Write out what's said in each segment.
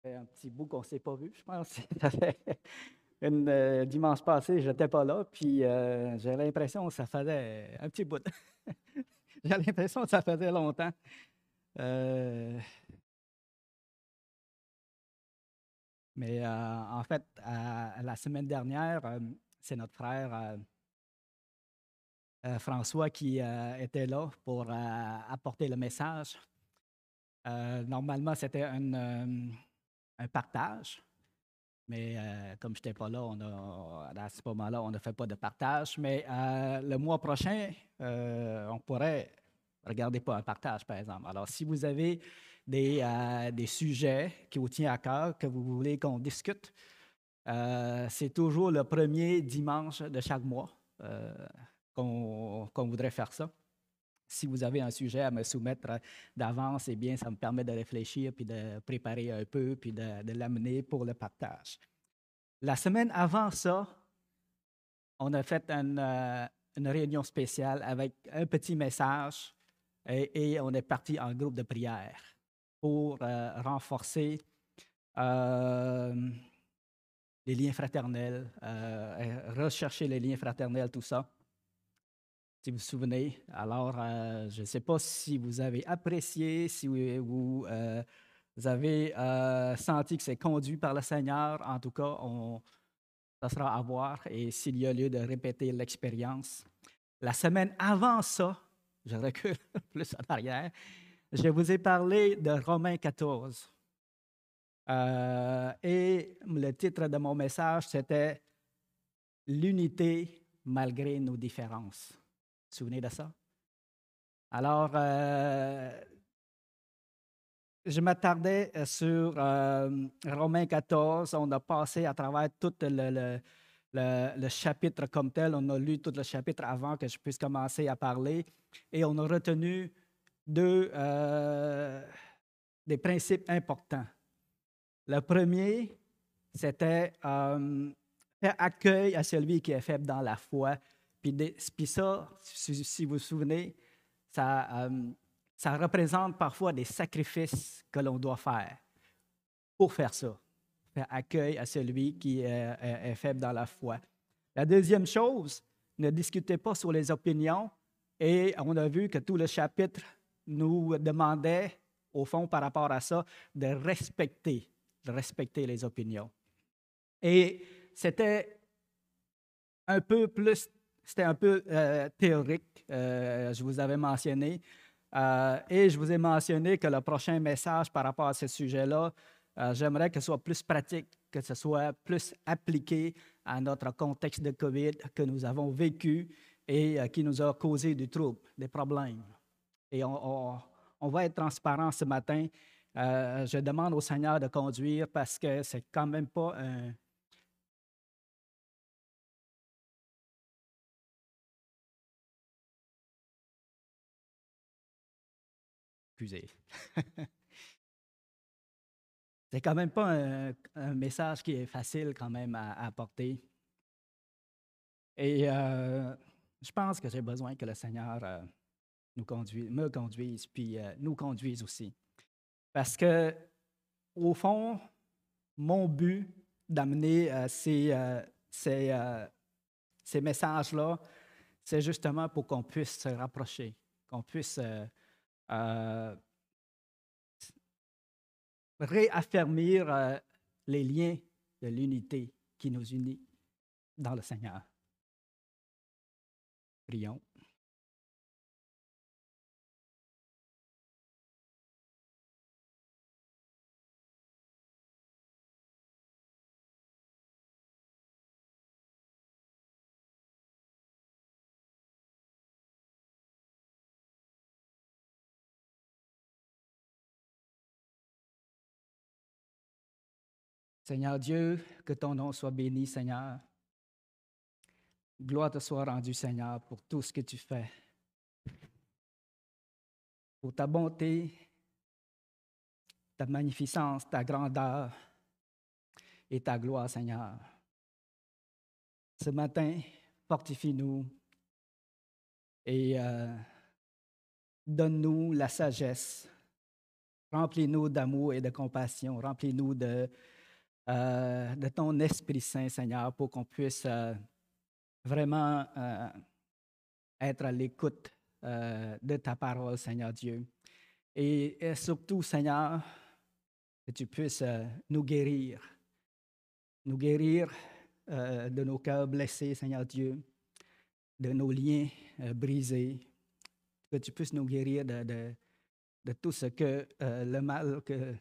fait un petit bout qu'on ne s'est pas vu, je pense. Ça fait une dimanche passé, je n'étais pas là, puis j'ai l'impression que ça faisait un petit bout. J'ai l'impression que ça faisait longtemps. Euh, mais en fait, la semaine dernière, c'est notre frère François qui était là pour apporter le message. Normalement, c'était un partage. Mais comme je n'étais pas là, à ce moment-là, on ne fait pas de partage. Mais le mois prochain, on pourrait regarder pas un partage, par exemple. Alors, si vous avez des sujets qui vous tiennent à cœur, que vous voulez qu'on discute, c'est toujours le premier dimanche de chaque mois qu'on voudrait faire ça. Si vous avez un sujet à me soumettre d'avance, eh bien, ça me permet de réfléchir, puis de préparer un peu, puis de l'amener pour le partage. La semaine avant ça, on a fait une réunion spéciale avec un petit message et on est parti en groupe de prière pour renforcer euh, les liens fraternels, rechercher les liens fraternels, tout ça. Si vous vous souvenez, alors je ne sais pas si vous avez apprécié, si vous avez senti que c'est conduit par le Seigneur. En tout cas, ça sera à voir et s'il y a lieu de répéter l'expérience. La semaine avant ça, je recule plus en arrière, je vous ai parlé de Romains 14. Et le titre de mon message, c'était L'unité malgré nos différences. Vous vous souvenez de ça? Alors, je m'attardais sur Romains 14. On a passé à travers tout le chapitre comme tel. On a lu tout le chapitre avant que je puisse commencer à parler. Et on a retenu des principes importants. Le premier, c'était faire accueil à celui qui est faible dans la foi. Puis ça, si vous vous souvenez, ça représente parfois des sacrifices que l'on doit faire pour faire ça, faire accueil à celui qui est faible dans la foi. La deuxième chose, ne discutez pas sur les opinions. Et on a vu que tout le chapitre nous demandait, au fond, par rapport à ça, de respecter les opinions. Et c'était un peu plus, c'était un peu théorique, je vous avais mentionné. Et je vous ai mentionné que le prochain message par rapport à ce sujet-là, j'aimerais que ce soit plus pratique, que ce soit plus appliqué à notre contexte de COVID que nous avons vécu et qui nous a causé du trouble, des problèmes. Et on va être transparent ce matin. Je demande au Seigneur de conduire parce que c'est quand même pas un... Excusez. C'est quand même pas un message qui est facile quand même à apporter. Et je pense que j'ai besoin que le Seigneur me conduise, puis nous conduise aussi. Parce que, au fond, mon but d'amener ces messages-là, c'est justement pour qu'on puisse se rapprocher, qu'on puisse euh, réaffirmer les liens de l'unité qui nous unit dans le Seigneur. Prions. Seigneur Dieu, que ton nom soit béni, Seigneur. Gloire te soit rendue, Seigneur, pour tout ce que tu fais, pour ta bonté, ta magnificence, ta grandeur et ta gloire, Seigneur. Ce matin, fortifie-nous et donne-nous la sagesse, Remplis-nous d'amour et de compassion. Remplis-nous de ton Esprit Saint, Seigneur, pour qu'on puisse vraiment être à l'écoute de ta parole, Seigneur Dieu. Et surtout, Seigneur, que tu puisses nous guérir de nos cœurs blessés, Seigneur Dieu, de nos liens brisés, que tu puisses nous guérir de tout ce que le mal que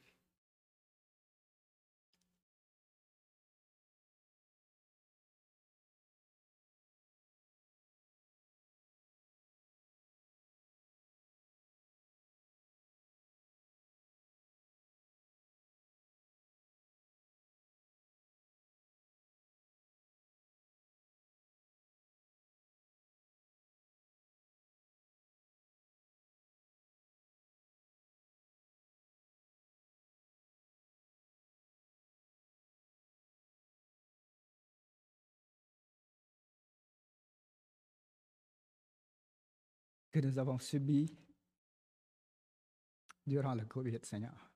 nous avons subi durant le COVID, Seigneur.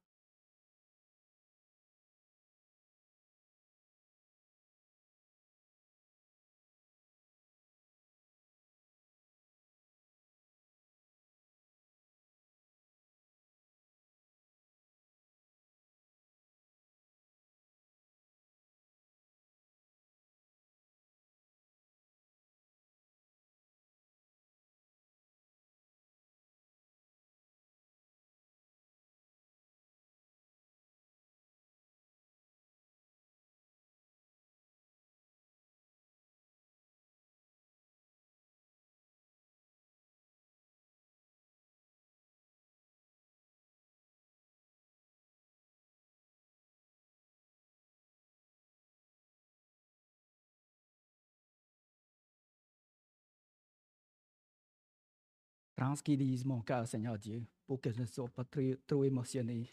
Tranquillise mon cœur, Seigneur Dieu, pour que je ne sois pas trop émotionné,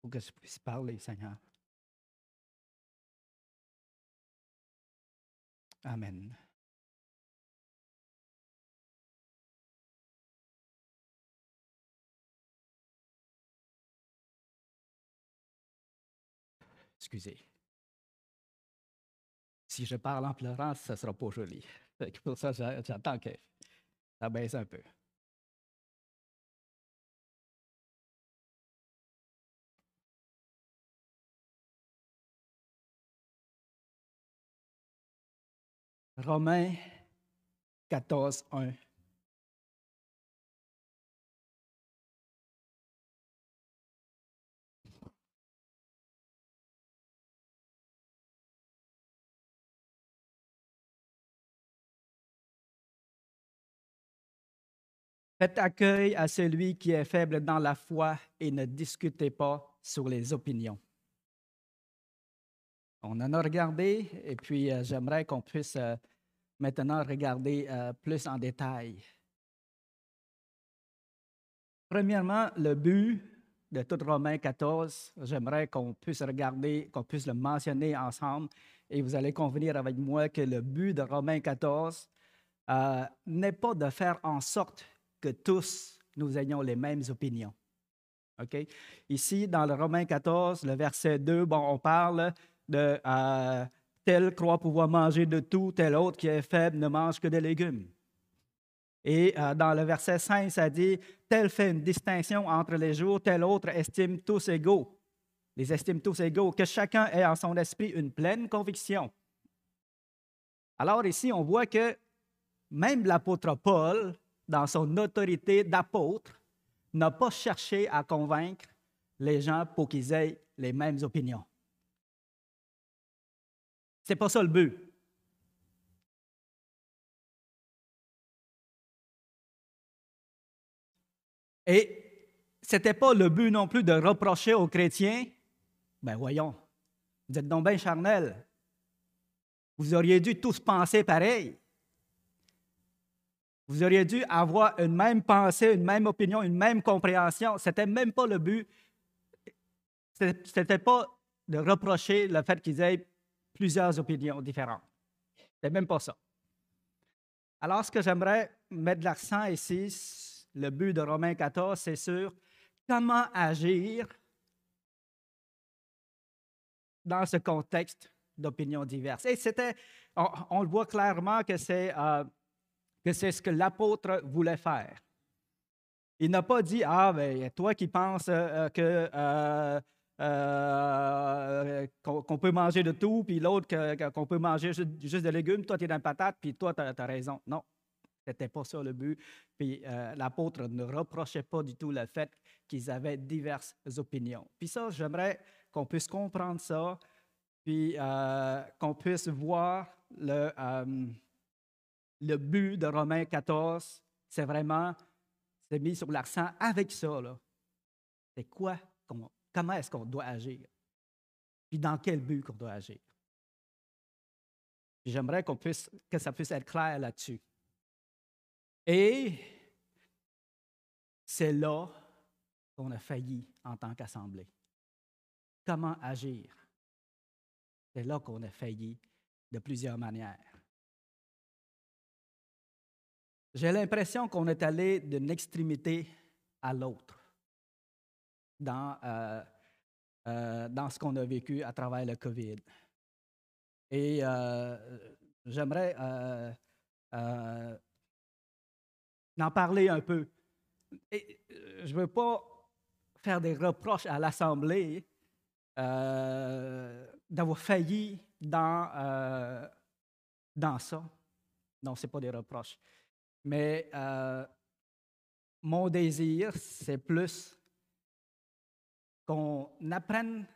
pour que je puisse parler, Seigneur. Amen. Excusez. Si je parle en pleurant, ça ne sera pas joli. Pour ça, j'attends que ça baisse un peu. Romains 14, 1. Faites accueil à celui qui est faible dans la foi et ne discutez pas sur les opinions. On en a regardé et puis j'aimerais qu'on puisse maintenant regarder plus en détail. Premièrement, le but de tout Romains 14, j'aimerais qu'on puisse regarder, qu'on puisse le mentionner ensemble et vous allez convenir avec moi que le but de Romains 14 n'est pas de faire en sorte que tous nous ayons les mêmes opinions. Okay? Ici, dans le Romains 14, le verset 2, on parle de tel croit pouvoir manger de tout, tel autre qui est faible ne mange que des légumes. Et dans le verset 5, ça dit tel fait une distinction entre les jours, tel autre estime tous égaux. Les estime tous égaux, que chacun ait en son esprit une pleine conviction. Alors ici, on voit que même l'apôtre Paul, dans son autorité d'apôtre, n'a pas cherché à convaincre les gens pour qu'ils aient les mêmes opinions. Ce n'est pas ça le but. Et ce n'était pas le but non plus de reprocher aux chrétiens, ben voyons, vous êtes donc bien charnels. Vous auriez dû tous penser pareil. Vous auriez dû avoir une même pensée, une même opinion, une même compréhension. Ce n'était même pas le but. Ce n'était pas de reprocher le fait qu'ils aient plusieurs opinions différentes. Ce n'était même pas ça. Alors, ce que j'aimerais mettre l'accent ici, le but de Romains 14, c'est sur comment agir dans ce contexte d'opinions diverses. Et on le voit clairement que c'est ce que l'apôtre voulait faire. Il n'a pas dit, ah, ben, toi qui penses qu'on peut manger de tout, puis l'autre qu'on peut manger juste des légumes, toi, tu es dans la patate, puis toi, tu as raison. Non, ce n'était pas ça le but. Puis l'apôtre ne reprochait pas du tout le fait qu'ils avaient diverses opinions. Puis ça, j'aimerais qu'on puisse comprendre ça, puis qu'on puisse voir le but de Romains 14, c'est vraiment, c'est mis sur l'accent avec ça, là. C'est quoi, comment est-ce qu'on doit agir? Puis dans quel but qu'on doit agir? Puis j'aimerais que ça puisse être clair là-dessus. Et c'est là qu'on a failli en tant qu'Assemblée. Comment agir? C'est là qu'on a failli de plusieurs manières. J'ai l'impression qu'on est allé d'une extrémité à l'autre dans ce qu'on a vécu à travers le COVID. Et j'aimerais en parler un peu. Et, je ne veux pas faire des reproches à l'Assemblée d'avoir failli dans ça. Non, ce n'est pas des reproches. Mais mon désir, c'est plus qu'on apprenne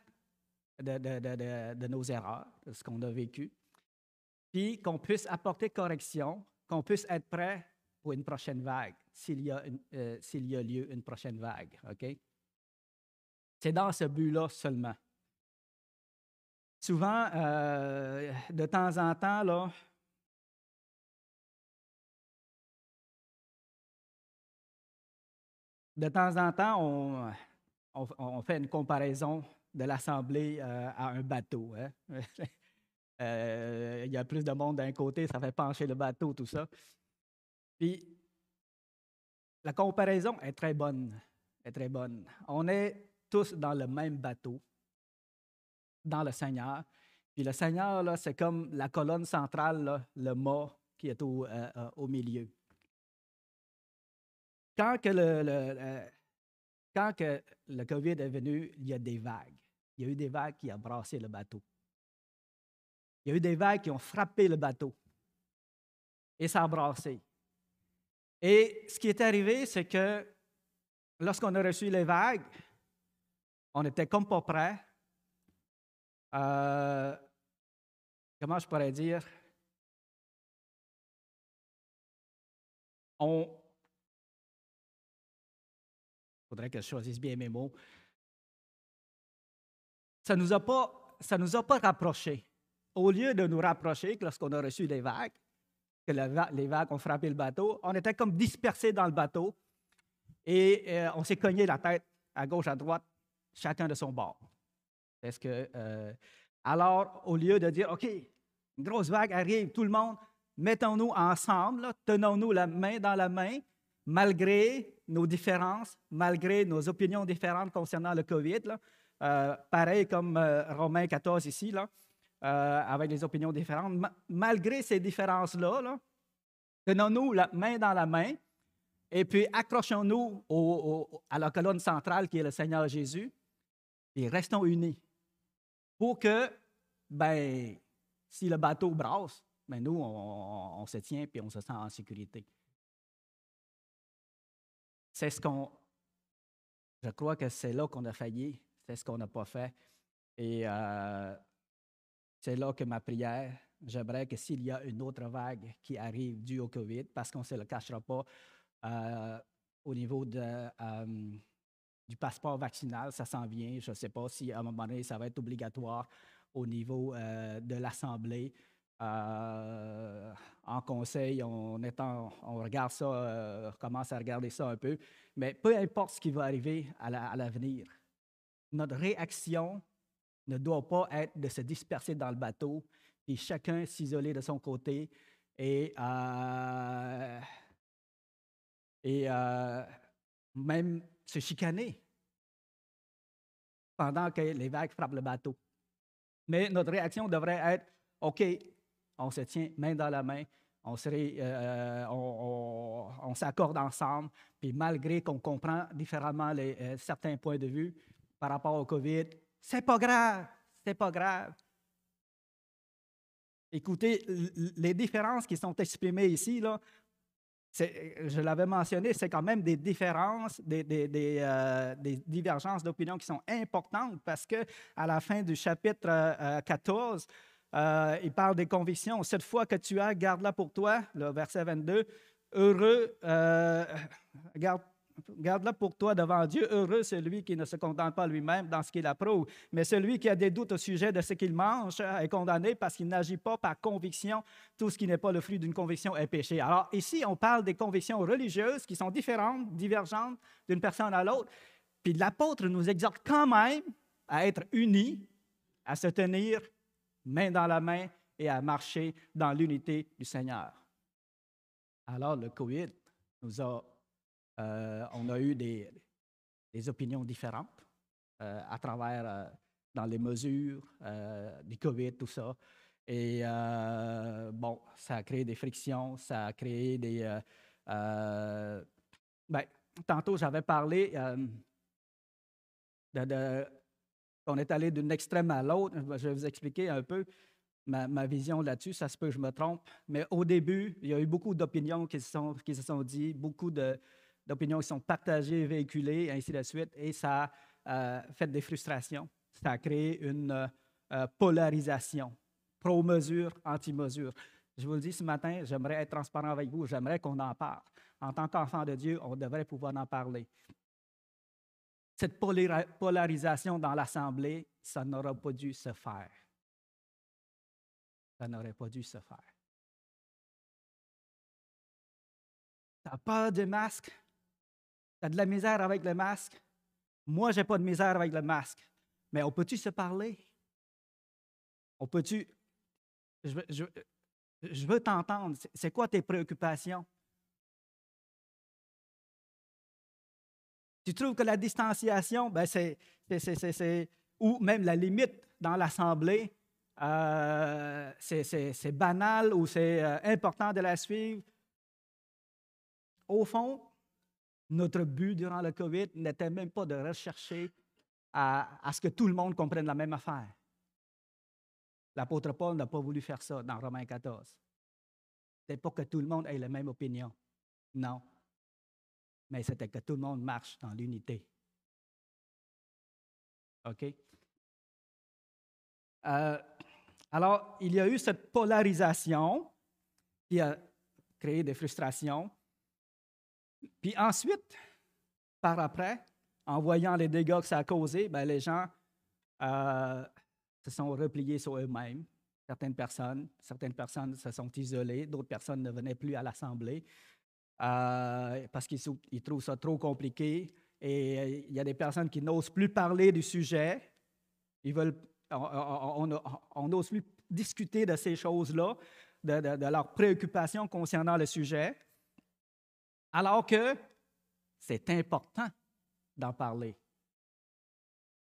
de nos erreurs, de ce qu'on a vécu, puis qu'on puisse apporter correction, qu'on puisse être prêt pour une prochaine vague, s'il y a lieu une prochaine vague. OK? C'est dans ce but-là seulement. Souvent, de temps en temps, là, on fait une comparaison de l'Assemblée à un bateau. Hein? Il y a plus de monde d'un côté, ça fait pencher le bateau, tout ça. Puis, la comparaison est très bonne. On est tous dans le même bateau, dans le Seigneur. Puis le Seigneur, là, c'est comme la colonne centrale, là, le mât qui est au milieu. Quand que le COVID est venu, il y a des vagues. Il y a eu des vagues qui ont brassé le bateau. Il y a eu des vagues qui ont frappé le bateau. Et ça a brassé. Et ce qui est arrivé, c'est que lorsqu'on a reçu les vagues, on n'était comme pas prêts. Comment je pourrais dire? Il faudrait que je choisisse bien mes mots. Ça ne nous a pas rapprochés. Au lieu de nous rapprocher, lorsqu'on a reçu les vagues, que les vagues ont frappé le bateau, on était comme dispersés dans le bateau et on s'est cogné la tête à gauche, à droite, chacun de son bord. Alors, au lieu de dire, OK, une grosse vague arrive, tout le monde, mettons-nous ensemble, là, tenons-nous la main dans la main, malgré nos différences, malgré nos opinions différentes concernant le COVID, là, pareil comme Romains 14 ici, là, avec des opinions différentes. Malgré ces différences-là, là, tenons-nous la main dans la main et puis accrochons-nous à la colonne centrale qui est le Seigneur Jésus et restons unis pour que, si le bateau brasse, nous, on se tient et on se sent en sécurité. Je crois que c'est là qu'on a failli, c'est ce qu'on n'a pas fait. Et c'est là que ma prière, j'aimerais que s'il y a une autre vague qui arrive due au COVID, parce qu'on ne se le cachera pas, au niveau du passeport vaccinal, ça s'en vient. Je ne sais pas si à un moment donné, ça va être obligatoire au niveau de l'Assemblée. En conseil, on regarde ça, on commence à regarder ça un peu. Mais peu importe ce qui va arriver à l'avenir, notre réaction ne doit pas être de se disperser dans le bateau et chacun s'isoler de son côté et même se chicaner pendant que les vagues frappent le bateau. Mais notre réaction devrait être, OK, on se tient main dans la main, on s'accorde ensemble, puis malgré qu'on comprend différemment certains points de vue par rapport au COVID, c'est pas grave, c'est pas grave. Écoutez, les différences qui sont exprimées ici, là, je l'avais mentionné, c'est quand même des différences, des divergences d'opinion qui sont importantes parce qu'à la fin du chapitre 14, il parle des convictions. Cette foi que tu as, garde-la pour toi, le verset 22. Heureux, garde-la pour toi devant Dieu. Heureux celui qui ne se contente pas lui-même dans ce qu'il approuve. Mais celui qui a des doutes au sujet de ce qu'il mange est condamné parce qu'il n'agit pas par conviction. Tout ce qui n'est pas le fruit d'une conviction est péché. Alors ici, on parle des convictions religieuses qui sont différentes, divergentes d'une personne à l'autre. Puis l'apôtre nous exhorte quand même à être unis, à se tenir main dans la main et à marcher dans l'unité du Seigneur. Alors le COVID on a eu des opinions différentes à travers dans les mesures du COVID, tout ça. Et bon, ça a créé des frictions, ça a créé des... tantôt, j'avais parlé on est allé d'un extrême à l'autre. Je vais vous expliquer un peu ma vision là-dessus. Ça se peut que je me trompe. Mais au début, il y a eu beaucoup d'opinions qui se sont dites, beaucoup d'opinions qui sont partagées, véhiculées, ainsi de suite. Et ça a fait des frustrations. Ça a créé une polarisation, pro-mesure, anti-mesure. Je vous le dis ce matin, j'aimerais être transparent avec vous. J'aimerais qu'on en parle. En tant qu'enfant de Dieu, on devrait pouvoir en parler. Cette polarisation dans l'Assemblée, ça n'aurait pas dû se faire. Ça n'aurait pas dû se faire. Tu n'as peur du masque? Tu as de la misère avec le masque? Moi, je n'ai pas de misère avec le masque. Mais on peut-tu se parler? On peut-tu... Je veux t'entendre. C'est quoi tes préoccupations? Tu trouves que la distanciation, ben ou même la limite dans l'Assemblée, c'est banal ou c'est important de la suivre? Au fond, notre but durant le COVID n'était même pas de rechercher à ce que tout le monde comprenne la même affaire. L'apôtre Paul n'a pas voulu faire ça dans Romains 14. Ce n'était pas que tout le monde ait la même opinion. Non. Mais c'était que tout le monde marche dans l'unité. OK? Alors, il y a eu cette polarisation qui a créé des frustrations. Puis ensuite, par après, en voyant les dégâts que ça a causé, ben, les gens se sont repliés sur eux-mêmes. Certaines personnes se sont isolées, d'autres personnes ne venaient plus à l'Assemblée parce qu'ils trouvent ça trop compliqué. Et il y a des personnes qui n'osent plus parler du sujet. On n'ose plus discuter de ces choses-là, de leurs préoccupations concernant le sujet, alors que c'est important d'en parler.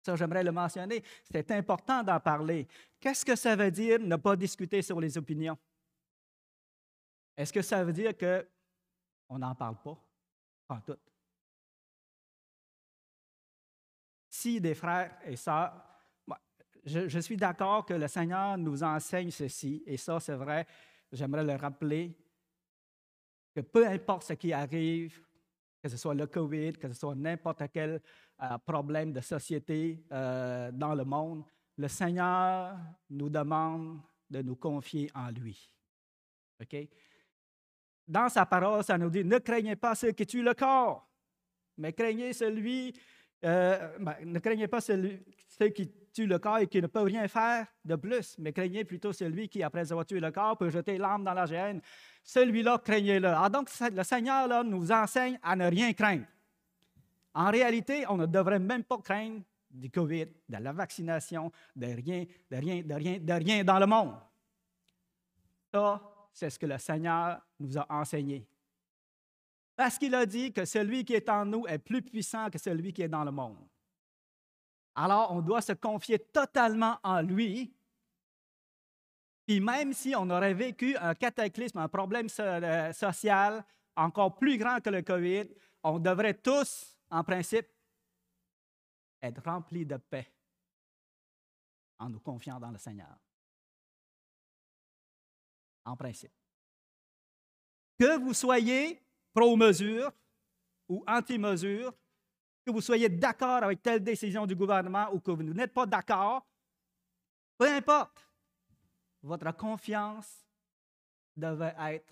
Ça, j'aimerais le mentionner. C'est important d'en parler. Qu'est-ce que ça veut dire ne pas discuter sur les opinions? Est-ce que ça veut dire qu'on n'en parle pas? Pas tout. Si des frères et sœurs, je suis d'accord que le Seigneur nous enseigne ceci, et ça, c'est vrai, j'aimerais le rappeler, que peu importe ce qui arrive, que ce soit le COVID, que ce soit n'importe quel problème de société dans le monde, le Seigneur nous demande de nous confier en lui. OK? Dans sa parole, ça nous dit, ne craignez pas ceux qui tuent le corps, mais craignez ne craignez pas ceux qui tuent le corps et qui ne peuvent rien faire de plus, mais craignez plutôt celui qui, après avoir tué le corps, peut jeter l'âme dans la géhenne. Celui-là, craignez-le. Alors donc, le Seigneur là, nous enseigne à ne rien craindre. En réalité, on ne devrait même pas craindre du COVID, de la vaccination, de rien dans le monde. Ça, c'est ce que le Seigneur nous a enseigné. Parce qu'il a dit que celui qui est en nous est plus puissant que celui qui est dans le monde. Alors, on doit se confier totalement en lui Puis même si on aurait vécu un cataclysme, un problème social encore plus grand que le COVID, on devrait tous, en principe, être remplis de paix en nous confiant dans le Seigneur. En principe. Que vous soyez pro-mesure ou anti-mesure, que vous soyez d'accord avec telle décision du gouvernement ou que vous n'êtes pas d'accord, peu importe, votre confiance devait être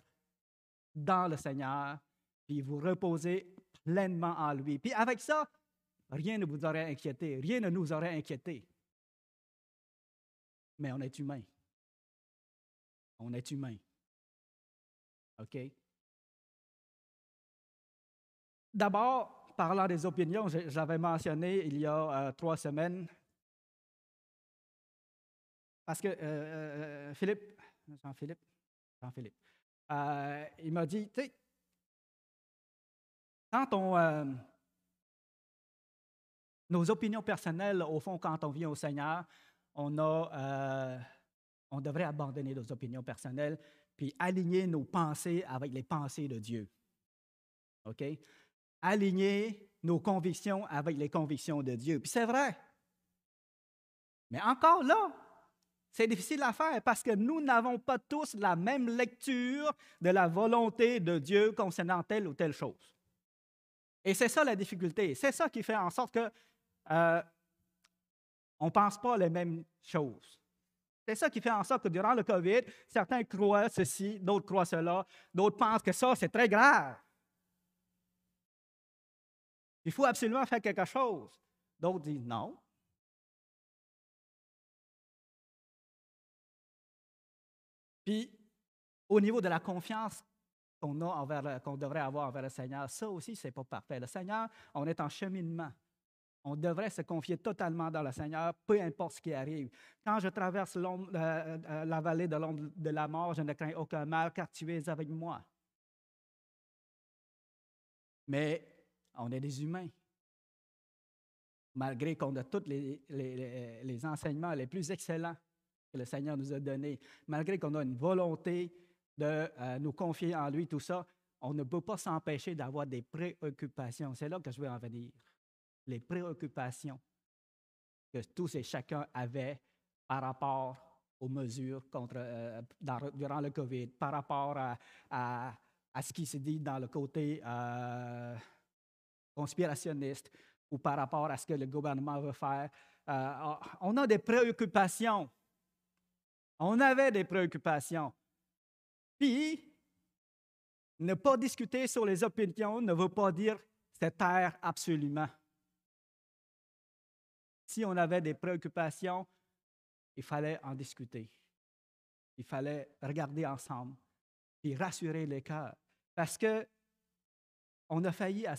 dans le Seigneur, puis vous reposez pleinement en lui. Puis avec ça, rien ne vous aurait inquiété, rien ne nous aurait inquiété. Mais on est humain. On est humain. OK? D'abord, parlant des opinions, j'avais mentionné il y a 3 semaines, parce que Jean-Philippe, il m'a dit, tu sais, quand nos opinions personnelles, au fond, quand on vient au Seigneur, on devrait abandonner nos opinions personnelles puis aligner nos pensées avec les pensées de Dieu. OK? Aligner nos convictions avec les convictions de Dieu. Puis c'est vrai. Mais encore là, c'est difficile à faire parce que nous n'avons pas tous la même lecture de la volonté de Dieu concernant telle ou telle chose. Et c'est ça la difficulté. C'est ça qui fait en sorte que on ne pense pas les mêmes choses. C'est ça qui fait en sorte que durant le COVID, certains croient ceci, d'autres croient cela, d'autres pensent que ça, c'est très grave. Il faut absolument faire quelque chose. D'autres disent non. Puis, au niveau de la confiance qu'on devrait avoir envers le Seigneur, ça aussi, ce n'est pas parfait. Le Seigneur, on est en cheminement. On devrait se confier totalement dans le Seigneur, peu importe ce qui arrive. Quand je traverse la vallée de l'ombre de la mort, je ne crains aucun mal, car tu es avec moi. Mais on est des humains. Malgré qu'on a tous les enseignements les plus excellents que le Seigneur nous a donnés, malgré qu'on a une volonté de nous confier en lui, tout ça, on ne peut pas s'empêcher d'avoir des préoccupations. C'est là que je veux en venir. Les préoccupations que tous et chacun avaient par rapport aux mesures durant le COVID, par rapport à ce qui se dit dans le côté conspirationniste ou par rapport à ce que le gouvernement veut faire. On a des préoccupations. On avait des préoccupations. Puis, ne pas discuter sur les opinions ne veut pas dire se taire absolument. Si on avait des préoccupations, il fallait en discuter. Il fallait regarder ensemble et rassurer les cœurs. Parce que on a failli à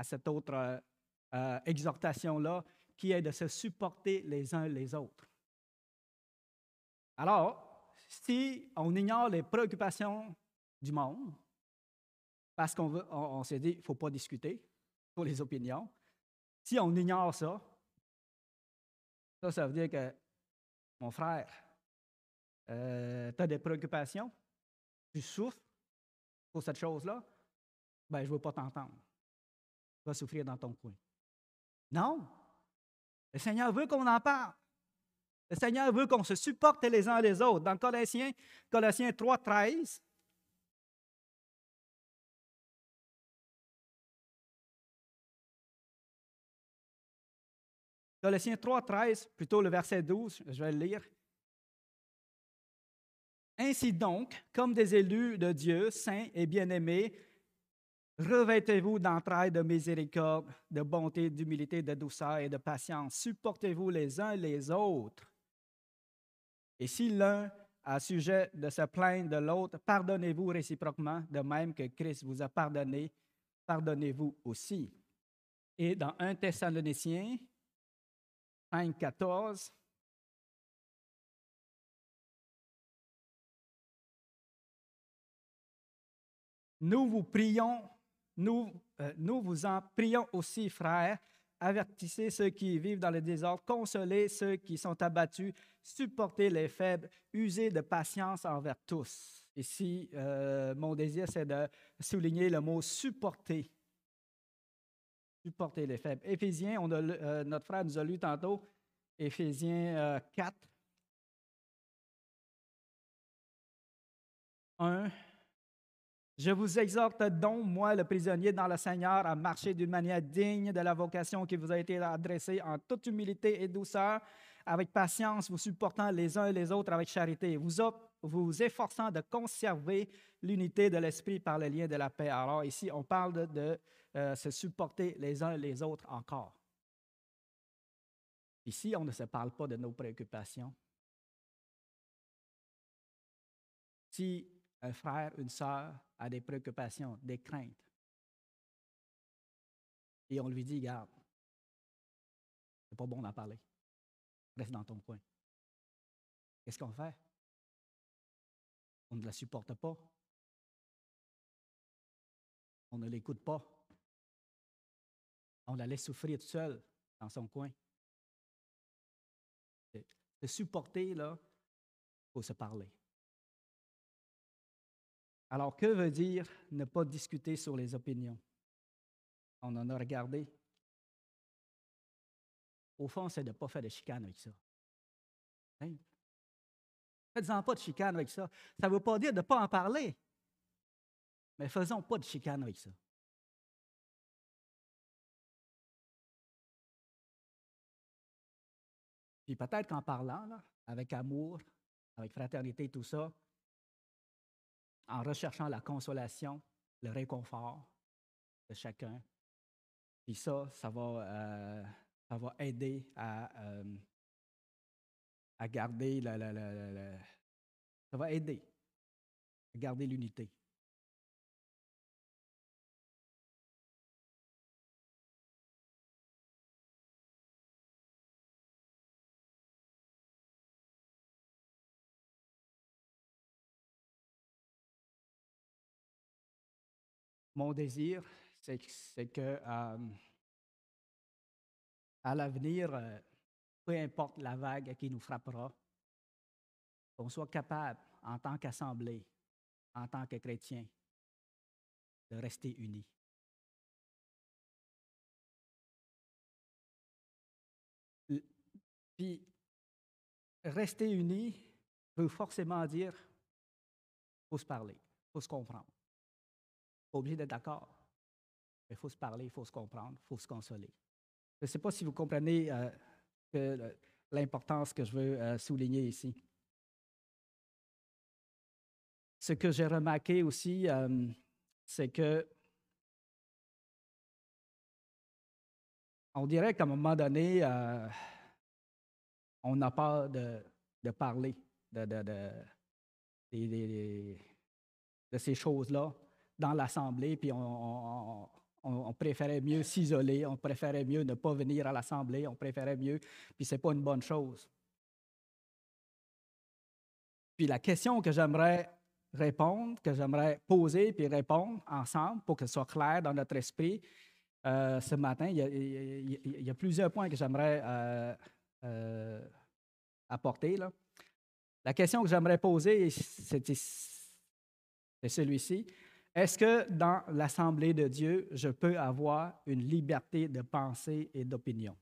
cette autre exhortation-là, qui est de se supporter les uns les autres. Alors, si on ignore les préoccupations du monde, parce qu'on s'est dit qu'il ne faut pas discuter sur les opinions, si on ignore ça, ça veut dire que, mon frère, tu as des préoccupations, tu souffres pour cette chose-là, ben je ne veux pas t'entendre. Tu vas souffrir dans ton coin. Non! Le Seigneur veut qu'on en parle. Le Seigneur veut qu'on se supporte les uns les autres. Dans Colossiens 3:13, Colossiens 3:13, plutôt le verset 12, je vais le lire. Ainsi donc, comme des élus de Dieu, saints et bien-aimés, revêtez-vous d'entrailles de miséricorde, de bonté, d'humilité, de douceur et de patience. Supportez-vous les uns les autres. Et si l'un a sujet de se plaindre de l'autre, pardonnez-vous réciproquement, de même que Christ vous a pardonné, pardonnez-vous aussi. Et dans 1 Thessaloniciens 5:14, nous vous en prions aussi, frères, avertissez ceux qui vivent dans le désordre, consolez ceux qui sont abattus, supportez les faibles, usez de patience envers tous. Ici, mon désir, c'est de souligner le mot supporter. Supporter les faibles. Éphésiens, notre frère nous a lu tantôt, Éphésiens 4, 1. Je vous exhorte donc, moi, le prisonnier dans le Seigneur, à marcher d'une manière digne de la vocation qui vous a été adressée en toute humilité et douceur, avec patience, vous supportant les uns les autres avec charité, vous efforçant de conserver l'unité de l'esprit par le lien de la paix. Alors ici, on parle de se supporter les uns les autres encore. Ici, on ne se parle pas de nos préoccupations. Si un frère, une sœur a des préoccupations, des craintes, et on lui dit, regarde, c'est pas bon d'en parler, reste dans ton coin. Qu'est-ce qu'on fait? On ne la supporte pas. On ne l'écoute pas. On la laisse souffrir toute seule dans son coin. Se supporter, là, il faut se parler. Alors, que veut dire ne pas discuter sur les opinions? On en a regardé. Au fond, c'est de ne pas faire de chicane avec ça. Hein? Faites-en pas de chicane avec ça. Ça ne veut pas dire de ne pas en parler, mais faisons pas de chicane avec ça. Puis peut-être qu'en parlant, là, avec amour, avec fraternité, tout ça, en recherchant la consolation, le réconfort de chacun, puis ça va aider à garder ça va aider à garder l'unité. Mon désir, c'est que à l'avenir, peu importe la vague qui nous frappera, qu'on soit capable, en tant qu'assemblée, en tant que chrétiens, de rester unis. Puis, rester unis veut forcément dire qu'il faut se parler, il faut se comprendre. Pas obligé d'être d'accord, mais il faut se parler, il faut se comprendre, il faut se consoler. Je ne sais pas si vous comprenez l'importance que je veux souligner ici. Ce que j'ai remarqué aussi, c'est que on dirait qu'à un moment donné, on n'a pas de parler de ces choses-là dans l'Assemblée, puis on préférait mieux s'isoler, on préférait mieux ne pas venir à l'Assemblée, on préférait mieux, puis ce n'est pas une bonne chose. Puis la question que j'aimerais répondre, que j'aimerais poser puis répondre ensemble pour que ce soit clair dans notre esprit, ce matin, il y a plusieurs points que j'aimerais apporter, là. La question que j'aimerais poser, c'est celui-ci. Est-ce que dans l'Assemblée de Dieu, je peux avoir une liberté de pensée et d'opinion?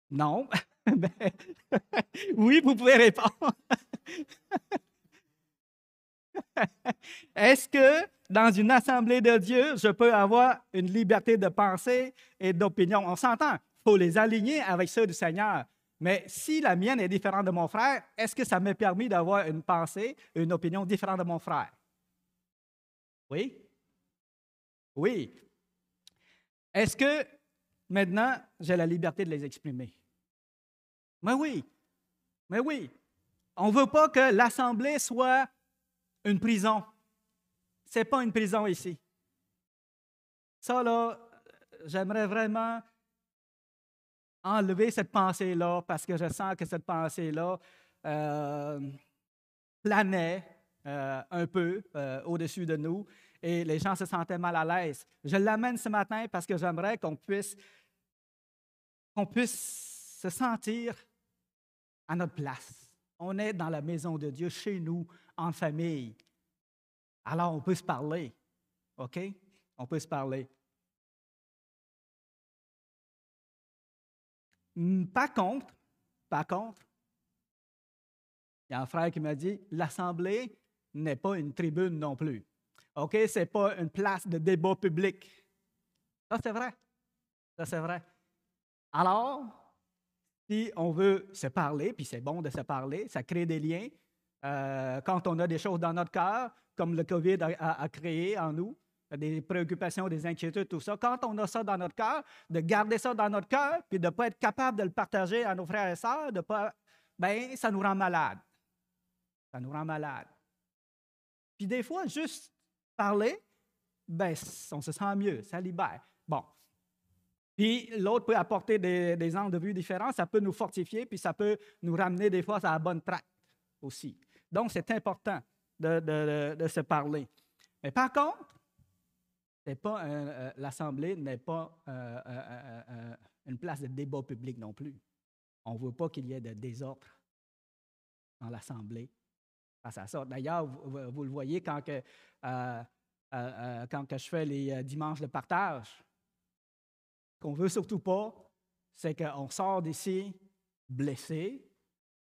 Non. Ben, oui, vous pouvez répondre. Est-ce que dans une assemblée de Dieu, je peux avoir une liberté de pensée et d'opinion? On s'entend, il faut les aligner avec ceux du Seigneur. Mais si la mienne est différente de mon frère, est-ce que ça m'est permis d'avoir une pensée, une opinion différente de mon frère? Oui? Oui. Est-ce que maintenant, j'ai la liberté de les exprimer? Mais oui. Mais oui. On ne veut pas que l'assemblée soit une prison. Ce n'est pas une prison ici. Ça, là, j'aimerais vraiment enlever cette pensée-là parce que je sens que cette pensée-là planait un peu au-dessus de nous et les gens se sentaient mal à l'aise. Je l'amène ce matin parce que j'aimerais qu'on puisse se sentir à notre place. On est dans la maison de Dieu, chez nous, en famille. Alors, on peut se parler, OK? On peut se parler. Par contre, il y a un frère qui m'a dit, l'Assemblée n'est pas une tribune non plus. OK? Ce n'est pas une place de débat public. Ça, c'est vrai. Ça, c'est vrai. Alors, si on veut se parler, puis c'est bon de se parler, ça crée des liens. Quand on a des choses dans notre cœur, comme le COVID a créé en nous, des préoccupations, des inquiétudes, tout ça, quand on a ça dans notre cœur, de garder ça dans notre cœur, puis de ne pas être capable de le partager à nos frères et sœurs, ben, ça nous rend malades. Ça nous rend malades. Puis des fois, juste parler, ben, on se sent mieux, ça libère. Bon. Puis l'autre peut apporter des angles de vue différents, ça peut nous fortifier, puis ça peut nous ramener des fois à la bonne traque aussi. Donc, c'est important de se parler. Mais par contre, l'Assemblée n'est pas une place de débat public non plus. On ne veut pas qu'il y ait de désordre dans l'Assemblée face à ça. D'ailleurs, vous le voyez quand je fais les dimanches de partage. Ce qu'on ne veut surtout pas, c'est qu'on sort d'ici blessé,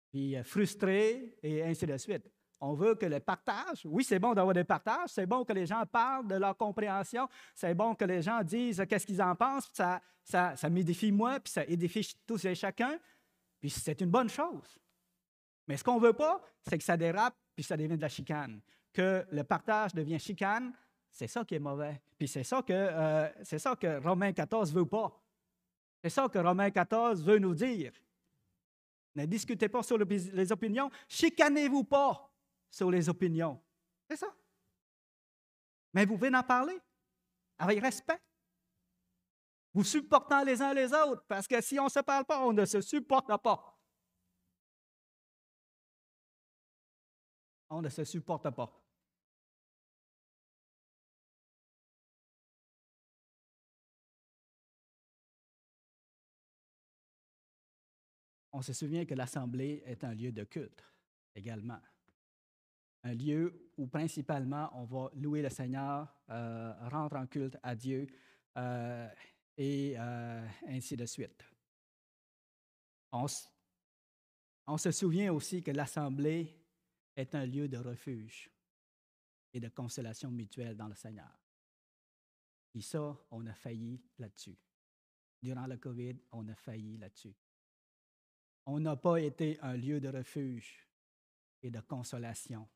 puis frustré, et ainsi de suite. On veut que le partage, oui, c'est bon d'avoir des partages, c'est bon que les gens parlent de leur compréhension, c'est bon que les gens disent qu'est-ce qu'ils en pensent, ça m'édifie moi, puis ça édifie tous et chacun, puis c'est une bonne chose. Mais ce qu'on ne veut pas, c'est que ça dérape, puis ça devienne de la chicane. Que le partage devienne chicane, c'est ça qui est mauvais. Puis c'est ça que Romains 14 ne veut pas. C'est ça que Romains 14 veut nous dire. Ne discutez pas sur les opinions, chicanez-vous pas sur les opinions. C'est ça. Mais vous pouvez en parler avec respect. Vous supportant les uns les autres, parce que si on ne se parle pas, on ne se supporte pas. On ne se supporte pas. On se souvient que l'Assemblée est un lieu de culte également. Un lieu où principalement on va louer le Seigneur, rendre en culte à Dieu et ainsi de suite. On se souvient aussi que l'Assemblée est un lieu de refuge et de consolation mutuelle dans le Seigneur. Et ça, on a failli là-dessus. Durant le COVID, on a failli là-dessus. On n'a pas été un lieu de refuge et de consolation.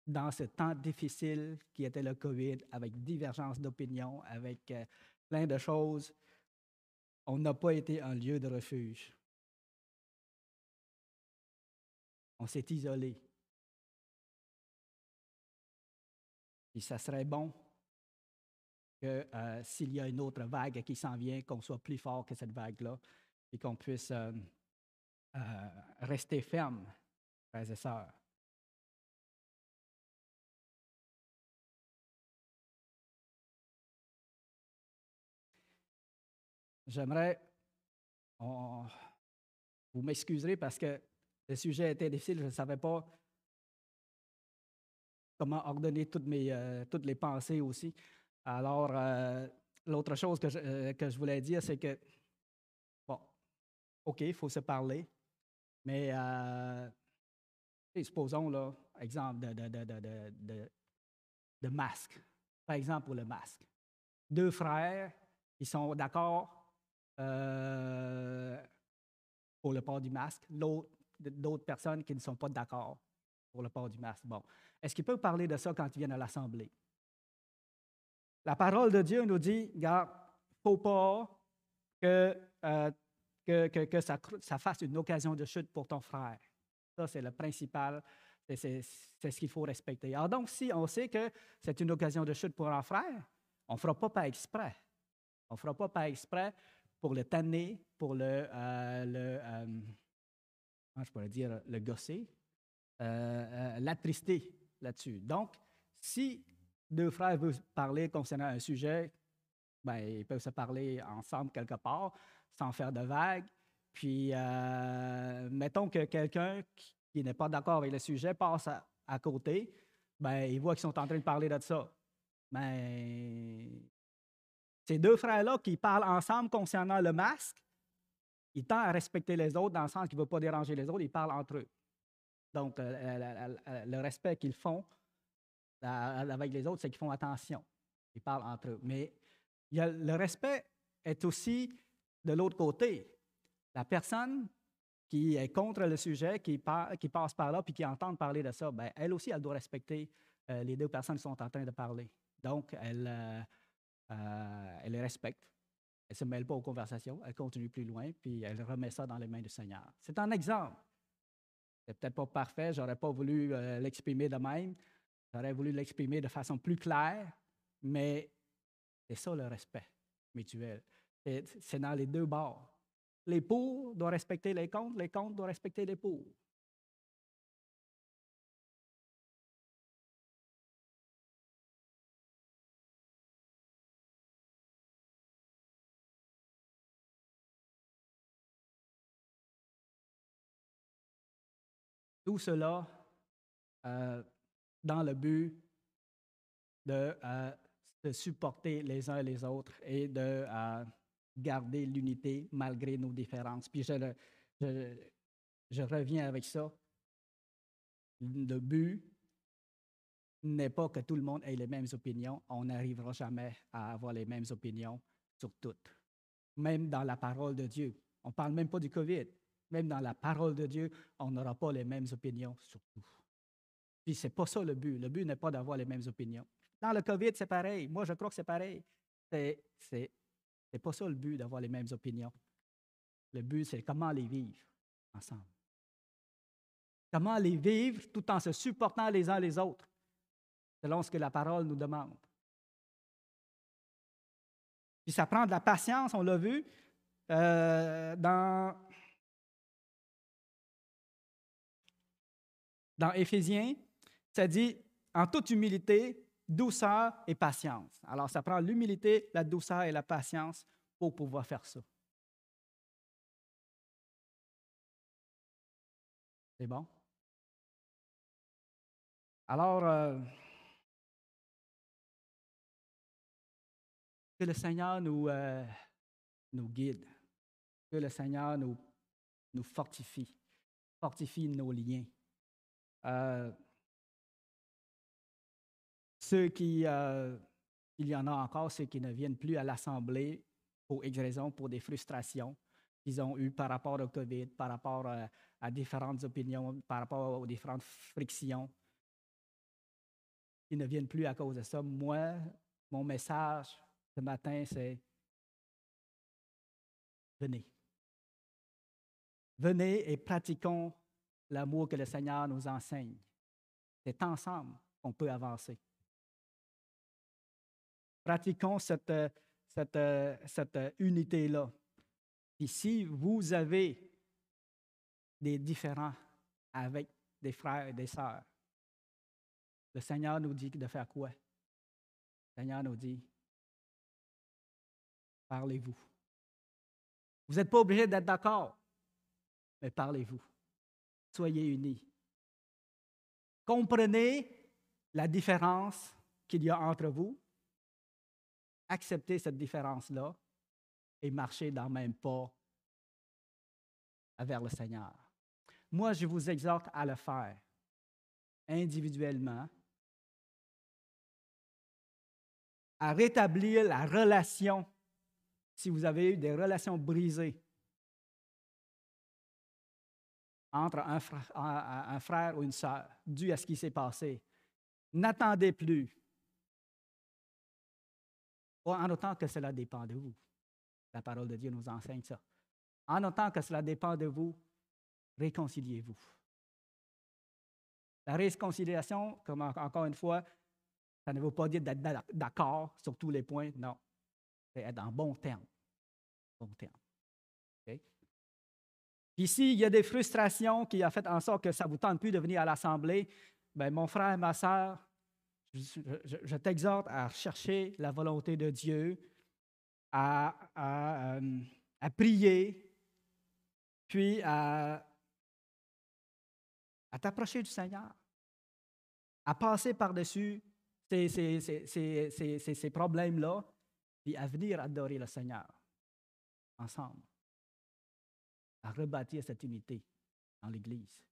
Dans ce temps difficile qui était le COVID, avec divergence d'opinion, avec plein de choses, on n'a pas été un lieu de refuge. On s'est isolé. Et ça serait bon que s'il y a une autre vague qui s'en vient, qu'on soit plus fort que cette vague-là et qu'on puisse rester ferme, frères et sœurs. J'aimerais, vous m'excuserez parce que le sujet était difficile, je ne savais pas comment ordonner toutes les pensées aussi. Alors, l'autre chose que je voulais dire, c'est que, bon, OK, il faut se parler, mais supposons, là, exemple de masque. Par exemple, pour le masque. Deux frères qui sont d'accord pour le port du masque, d'autres personnes qui ne sont pas d'accord pour le port du masque. Bon, est-ce qu'ils peuvent parler de ça quand ils viennent à l'Assemblée? La parole de Dieu nous dit, regarde, il ne faut pas que ça fasse une occasion de chute pour ton frère. Ça, c'est le principal, c'est ce qu'il faut respecter. Alors donc, si on sait que c'est une occasion de chute pour un frère, on ne fera pas par exprès. On ne fera pas par exprès pour le tanner, pour je pourrais dire, le gosser, l'attrister là-dessus. Donc, si deux frères veulent parler concernant un sujet, ben, ils peuvent se parler ensemble quelque part, sans faire de vagues. Puis, mettons que quelqu'un qui n'est pas d'accord avec le sujet passe à côté, ben, il voit qu'ils sont en train de parler de ça. Ben, ces deux frères-là qui parlent ensemble concernant le masque, ils tendent à respecter les autres dans le sens qu'ils ne veulent pas déranger les autres, ils parlent entre eux. Donc, le respect qu'ils font avec les autres, c'est qu'ils font attention. Ils parlent entre eux. Mais le respect est aussi de l'autre côté. La personne qui est contre le sujet, qui passe par là puis qui entend parler de ça, ben, elle aussi, elle doit respecter les deux personnes qui sont en train de parler. Donc, elle les respecte. Elle ne se mêle pas aux conversations, elle continue plus loin, puis elle remet ça dans les mains du Seigneur. C'est un exemple. C'est peut-être pas parfait, j'aurais pas voulu l'exprimer de même, j'aurais voulu l'exprimer de façon plus claire, mais c'est ça le respect mutuel. C'est dans les deux bords. Les pour doivent respecter les contre doivent respecter les pour. Tout cela dans le but de supporter les uns les autres et de garder l'unité malgré nos différences. Puis je reviens avec ça. Le but n'est pas que tout le monde ait les mêmes opinions. On n'arrivera jamais à avoir les mêmes opinions sur toutes. Même dans la parole de Dieu. On ne parle même pas du COVID. Même dans la parole de Dieu, on n'aura pas les mêmes opinions sur tout. Puis ce n'est pas ça le but. Le but n'est pas d'avoir les mêmes opinions. Dans le COVID, c'est pareil. Moi, je crois que c'est pareil. C'est pas ça le but d'avoir les mêmes opinions. Le but, c'est comment les vivre ensemble. Comment les vivre tout en se supportant les uns les autres, selon ce que la parole nous demande. Puis ça prend de la patience, on l'a vu, dans Éphésiens, ça dit en toute humilité, douceur et patience. Alors ça prend l'humilité, la douceur et la patience pour pouvoir faire ça. C'est bon? Alors, que le Seigneur nous guide, que le Seigneur nous fortifie nos liens. Il y en a encore, ceux qui ne viennent plus à l'Assemblée pour X raisons, pour des frustrations qu'ils ont eues par rapport au COVID, par rapport à différentes opinions, par rapport aux différentes frictions. Ils ne viennent plus à cause de ça. Moi, mon message ce matin, c'est venez. Venez et pratiquons l'amour que le Seigneur nous enseigne. C'est ensemble qu'on peut avancer. Pratiquons cette unité-là. Puis si vous avez des différends avec des frères et des sœurs, le Seigneur nous dit de faire quoi? Le Seigneur nous dit, parlez-vous. Vous n'êtes pas obligé d'être d'accord, mais parlez-vous. Soyez unis. Comprenez la différence qu'il y a entre vous. Acceptez cette différence-là et marchez dans le même pas vers le Seigneur. Moi, je vous exhorte à le faire individuellement, à rétablir la relation si vous avez eu des relations brisées entre un frère ou une sœur dû à ce qui s'est passé. N'attendez plus, en autant que cela dépend de vous. La parole de Dieu nous enseigne ça. En autant que cela dépend de vous, réconciliez-vous. La réconciliation, comme encore une fois, ça ne veut pas dire d'être d'accord sur tous les points, non. C'est être en bon terme. Bon terme. Okay? Puis s'il y a des frustrations qui ont fait en sorte que ça ne vous tente plus de venir à l'Assemblée, bien, mon frère et ma sœur, je t'exhorte à chercher la volonté de Dieu, à prier, puis à t'approcher du Seigneur, à passer par-dessus ces problèmes-là, puis à venir adorer le Seigneur ensemble, à rebâtir cette unité dans l'Église.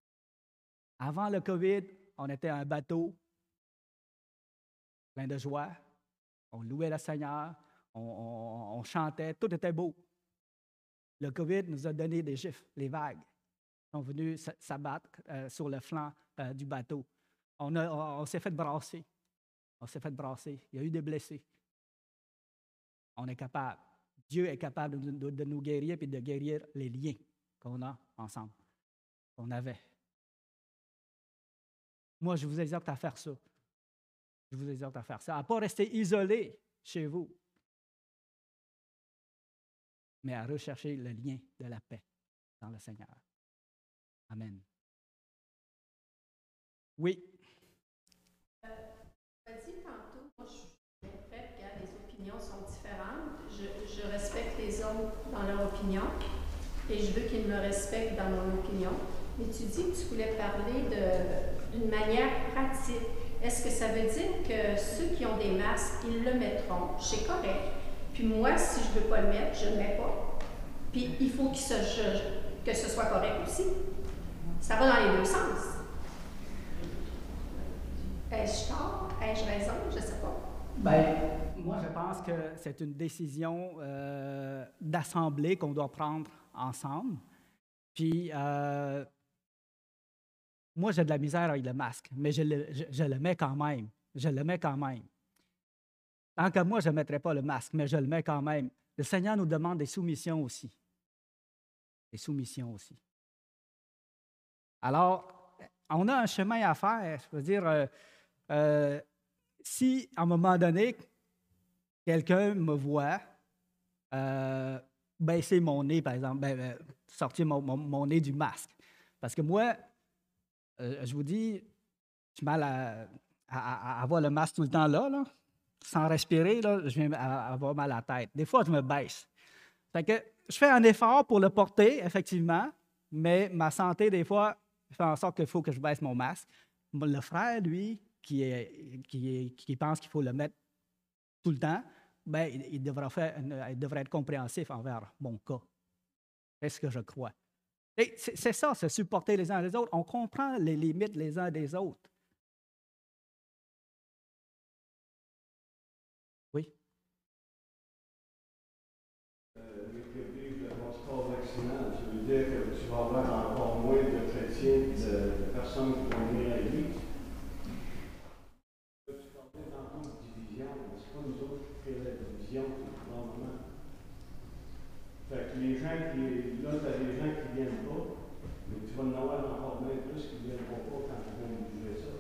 Avant le COVID, on était un bateau plein de joie, on louait le Seigneur, on chantait, tout était beau. Le COVID nous a donné des gifles, les vagues sont venues s'abattre sur le flanc du bateau. On s'est fait brasser. On s'est fait brasser. Il y a eu des blessés. On est capable. Dieu est capable de nous guérir et de guérir les liens qu'on a ensemble, qu'on avait. Moi, je vous exhorte à faire ça. Je vous exhorte à faire ça, à ne pas rester isolé chez vous, mais à rechercher le lien de la paix dans le Seigneur. Amen. Oui. Tu as dit tantôt, moi je suis prête, regarde, les opinions sont différentes. Je respecte les autres dans leur opinion et je veux qu'ils me respectent dans mon opinion. Mais tu dis que tu voulais parler d'une manière pratique. Est-ce que ça veut dire que ceux qui ont des masques, ils le mettront, c'est correct. Puis moi, si je ne veux pas le mettre, je ne le mets pas. Puis il faut que ce soit correct aussi. Ça va dans les deux sens. Ai-je tort? Ai-je raison? Je ne sais pas. Bien, moi, je pense que c'est une décision d'assemblée qu'on doit prendre ensemble. Puis, moi, j'ai de la misère avec le masque, mais je le mets quand même. Je le mets quand même. Tant que moi, je ne mettrai pas le masque, mais je le mets quand même. Le Seigneur nous demande des soumissions aussi. Des soumissions aussi. Alors, on a un chemin à faire. Je veux dire, si à un moment donné, quelqu'un me voit baisser mon nez, par exemple, sortir mon nez du masque. Parce que moi, je vous dis, j'ai mal à avoir le masque tout le temps là, sans respirer, là, je viens à avoir mal à la tête. Des fois, je me baisse. Fait que je fais un effort pour le porter, effectivement, mais ma santé, des fois, fait en sorte qu'il faut que je baisse mon masque. Le frère, lui, qui pense qu'il faut le mettre tout le temps, bien, il devrait être compréhensif envers mon cas. C'est ce que je crois. Et c'est ça, c'est supporter les uns les autres. On comprend les limites les uns des autres. Oui. Le public de passeport vaccinal, ça veut dire que tu vas avoir encore moins de chrétiens, de personnes qui vont venir à l'église. Tu parlais tantôt de division, mais c'est pas nous autres qui créons la division, normalement. Fait que les gens là, tu as des gens qui ne viennent pas, mais tu vas en avoir encore bien plus qui ne viendront pas quand ils vont bouger ça.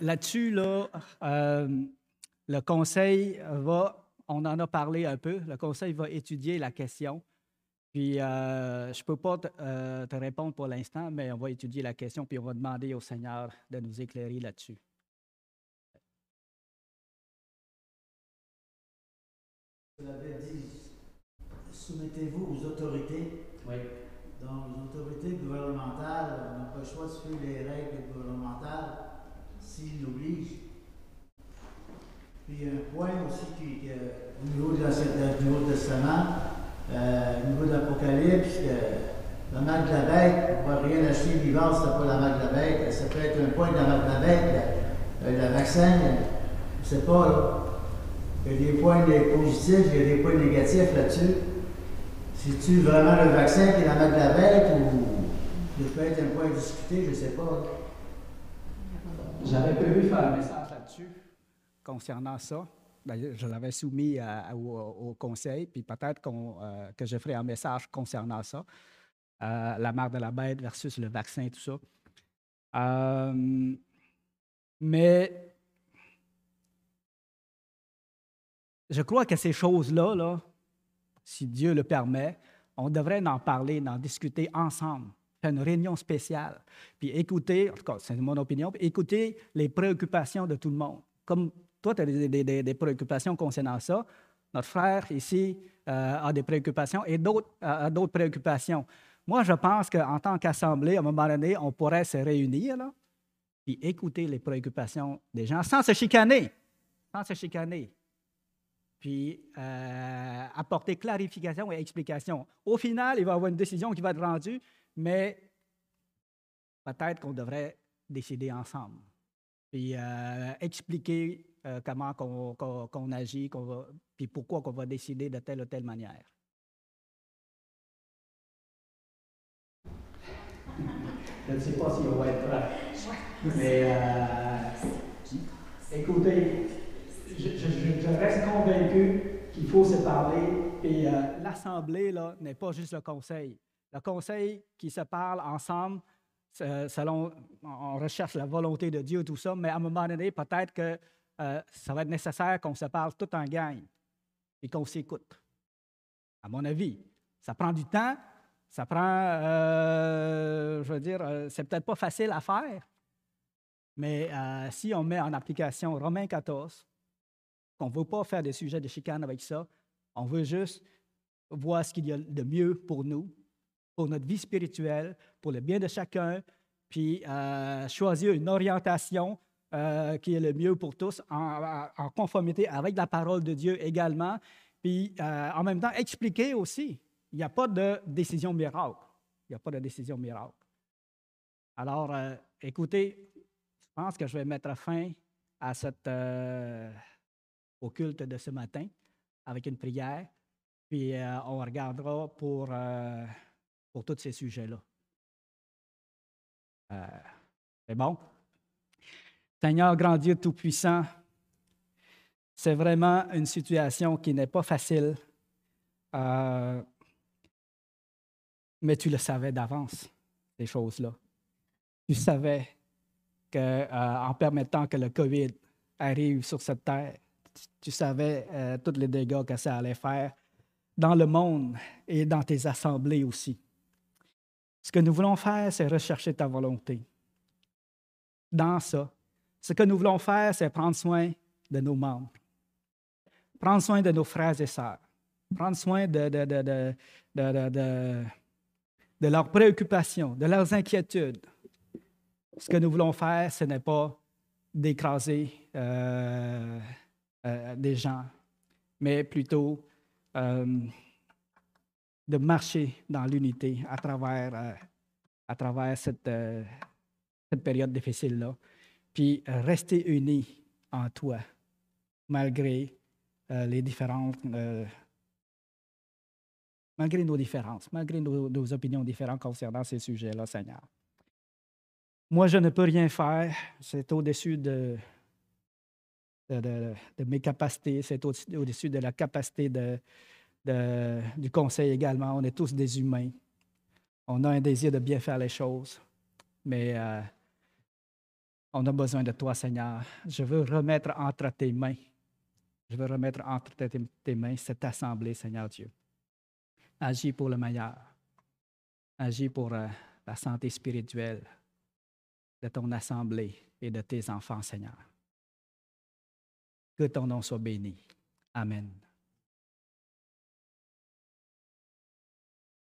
Là-dessus, le conseil on en a parlé un peu, le conseil va étudier la question. Puis, je ne peux pas te répondre pour l'instant, mais on va étudier la question, puis on va demander au Seigneur de nous éclairer là-dessus. Vous l'avez dit, soumettez-vous aux autorités. Oui. Donc, les autorités gouvernementales n'ont pas le choix de suivre les règles gouvernementales s'ils l'obligent. Puis, il y a un point aussi au niveau du Nouveau Testament, au niveau de l'Apocalypse, la marque de la bête, on ne va rien acheter vivant si ce n'est pas la marque de la bête. Ça peut être un point de la marque de la bête, le vaccin, je ne sais pas, là. Il y a des points positifs, il y a des points négatifs là-dessus. C'est-tu vraiment le vaccin qui est la marque de la bête ou il peut être un point discuté, je ne sais pas. J'avais prévu faire un message là-dessus concernant ça. D'ailleurs, je l'avais soumis au conseil, puis peut-être que je ferai un message concernant ça, la marque de la bête versus le vaccin, tout ça. Mais je crois que ces choses-là, si Dieu le permet, on devrait en parler, en discuter ensemble, faire une réunion spéciale, puis écouter, en tout cas, c'est mon opinion, puis écouter les préoccupations de tout le monde. Comme toi, tu as des préoccupations concernant ça, notre frère ici a des préoccupations et d'autres a d'autres préoccupations. Moi, je pense qu'en tant qu'assemblée, à un moment donné, on pourrait se réunir, là, puis écouter les préoccupations des gens sans se chicaner, puis apporter clarification et explication. Au final, il va y avoir une décision qui va être rendue, mais peut-être qu'on devrait décider ensemble, puis expliquer comment qu'on agit, puis pourquoi qu'on va décider de telle ou telle manière. Je ne sais pas si on va être prêt, mais écoutez, je reste convaincu qu'il faut se parler, et l'Assemblée là, n'est pas juste le Conseil. Le Conseil qui se parle ensemble, selon, on recherche la volonté de Dieu, tout ça, mais à un moment donné, peut-être que ça va être nécessaire qu'on se parle tout en gang et qu'on s'écoute. À mon avis, ça prend du temps, ça prend, je veux dire, c'est peut-être pas facile à faire, mais si on met en application Romains 14, qu'on ne veut pas faire des sujets de chicane avec ça, on veut juste voir ce qu'il y a de mieux pour nous, pour notre vie spirituelle, pour le bien de chacun, puis choisir une orientation qui est le mieux pour tous, en conformité avec la parole de Dieu également, puis en même temps expliquer aussi. Il n'y a pas de décision miracle. Alors, écoutez, je pense que je vais mettre fin à au culte de ce matin avec une prière, puis on regardera pour tous ces sujets-là. C'est bon? Seigneur, grand Dieu Tout-Puissant, c'est vraiment une situation qui n'est pas facile, mais tu le savais d'avance, ces choses-là. Tu savais qu'en permettant que le COVID arrive sur cette terre, tu savais tous les dégâts que ça allait faire dans le monde et dans tes assemblées aussi. Ce que nous voulons faire, c'est rechercher ta volonté. Dans ça, ce que nous voulons faire, c'est prendre soin de nos membres, prendre soin de nos frères et sœurs, prendre soin de leurs préoccupations, de leurs inquiétudes. Ce que nous voulons faire, ce n'est pas d'écraser des gens, mais plutôt de marcher dans l'unité à travers cette période difficile-là, puis rester unis en toi, malgré les différentes, malgré nos différences, malgré nos opinions différentes concernant ces sujets-là, Seigneur. Moi, je ne peux rien faire, c'est au-dessus de mes capacités, c'est au-dessus de la capacité du conseil également. On est tous des humains. On a un désir de bien faire les choses, mais on a besoin de toi, Seigneur. Je veux remettre entre tes mains. Je veux remettre entre tes mains cette assemblée, Seigneur Dieu. Agis pour le meilleur. Agis pour la santé spirituelle de ton assemblée et de tes enfants, Seigneur. Que ton nom soit béni. Amen.